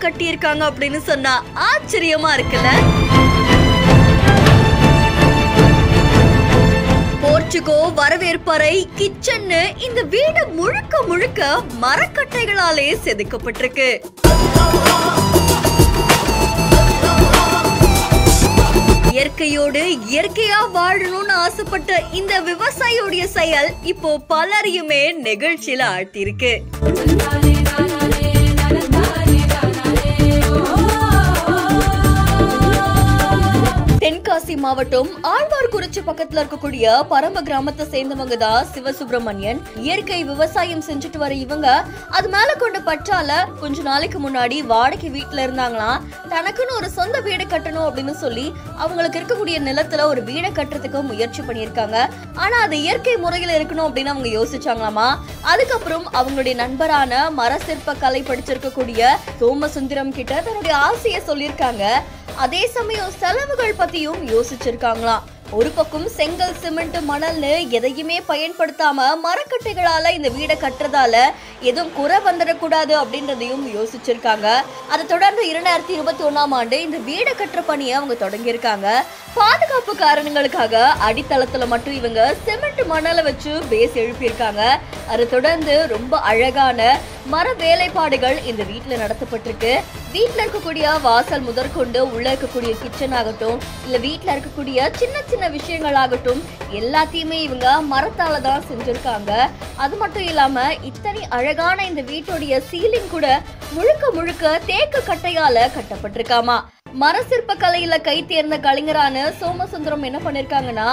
கட்டியிருக்காங்க அப்படின்னு சொன்னா ஆச்சரியமா இருக்குல்ல. போர்ச்சுகோ வரவேற்பறை கிச்சன்னு இந்த வீடு முழுக்க முழுக்க மரக்கட்டைகளாலே செதுக்கப்பட்டிருக்கு. இயற்கையோடு இயற்கையா வாழணும்னு ஆசைப்பட்ட இந்த விவசாயியோடைய செயல் இப்போ பலரையுமே நெகிழ்ச்சியில ஆழ்த்தியிருக்கு. தென்காசி மாவட்டம் ஆழ்வார்குறிச்சி பக்கத்துல இருக்கக்கூடிய பரம கிராமத்தை சேர்ந்தவங்க தான் சிவசுப்பிரமணியன். இயற்கை விவசாயம் செஞ்சுட்டு வர இவங்க அது மேல கொண்ட பற்றால கொஞ்ச நாளைக்கு முன்னாடி வாடகை வீட்டுல இருந்தாங்களாம். தனக்குன்னு ஒரு சொந்த வீடு கட்டணும் அப்படின்னு சொல்லி அவங்களுக்கு இருக்கக்கூடிய நிலத்துல ஒரு வீடை கட்டுறதுக்கு முயற்சி பண்ணியிருக்காங்க. ஆனா அது இயற்கை முறையில இருக்கணும் அப்படின்னு அவங்க யோசிச்சாங்களாமா. அதுக்கப்புறம் அவங்களுடைய நண்பரான மர சிற்ப கலை படிச்சிருக்கக்கூடிய சோமசுந்தரம் கிட்ட தன்னுடைய ஆசையை சொல்லியிருக்காங்க. அதே சமயம் செலவுகள் பத்தியும் யோசிச்சிருக்காங்களாம். ஒரு பக்கம் செங்கல் சிமெண்ட் மணல்னு எதையுமே பயன்படுத்தாம மரக்கட்டைகளால இந்த வீடை கட்டுறதால எதுவும் குறை வந்துடக்கூடாது அப்படின்றதையும் யோசிச்சிருக்காங்க. அதை தொடர்ந்து 2021ஆம் ஆண்டு இந்த வீடை கட்டுற பணியை அவங்க தொடங்கியிருக்காங்க. பாதுகாப்பு காரணங்களுக்காக அடித்தளத்துல மட்டும் இவங்க சிமெண்ட் மணலை வச்சு பேஸ் எழுப்பியிருக்காங்க. அதை தொடர்ந்து ரொம்ப அழகான மர வேலைப்பாடுகள் இந்த வீட்டுல நடத்தப்பட்டிருக்கு. வீட்டுல இருக்கக்கூடிய வாசல் முதற்கொண்டு உள்ள இருக்கக்கூடிய கிச்சன் ஆகட்டும், இல்ல வீட்டுல இருக்கக்கூடிய சின்ன சின்ன விஷயங்கள் ஆகட்டும், எல்லாத்தையுமே இவங்க மரத்தால தான் செஞ்சிருக்காங்க. அது மட்டும் இல்லாம இத்தனை அழகான இந்த வீட்டுடைய சீலிங் கூட முழுக்க முழுக்க தேக்கு கட்டையால கட்டப்பட்டிருக்காமா. மர சிற்ப கலையில கை தேர்ந்த கலைஞரான சோமசுந்தரம் என்ன பண்ணிருக்காங்கன்னா,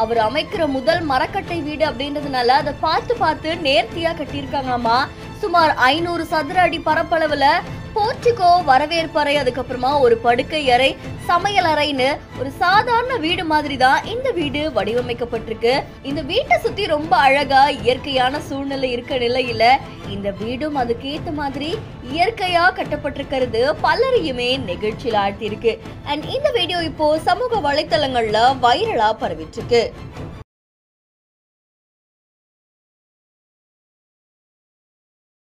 அவர் அமைக்கிற முதல் மரக்கட்டை வீடு அப்படின்றதுனால அதை பார்த்து நேர்த்தியா கட்டியிருக்காங்களாமா. சுமார் 500 சதுர அடி பரப்பளவுல போர்ச்சுகோ வரவேற்பறை, அதுக்கப்புறமா ஒரு படுக்கை அறை, சமையல் அறைன்னு ஒரு சாதாரண வீடு மாதிரி தான் இந்த வீடு வடிவமைக்கப்பட்டிருக்கு. இந்த வீட்டை சுத்தி ரொம்ப அழகா இயற்கையான சூழ்நிலை இருக்க நிலையில இந்த வீடும் அதுக்கேத்த மாதிரி இயற்கையா கட்டப்பட்டிருக்கிறது பலரையுமே நெகிழ்ச்சியில் ஆழ்த்தியிருக்கு. அண்ட் இந்த வீடியோ இப்போ சமூக வலைத்தளங்கள்ல வைரலா பரவிட்டு இருக்கு.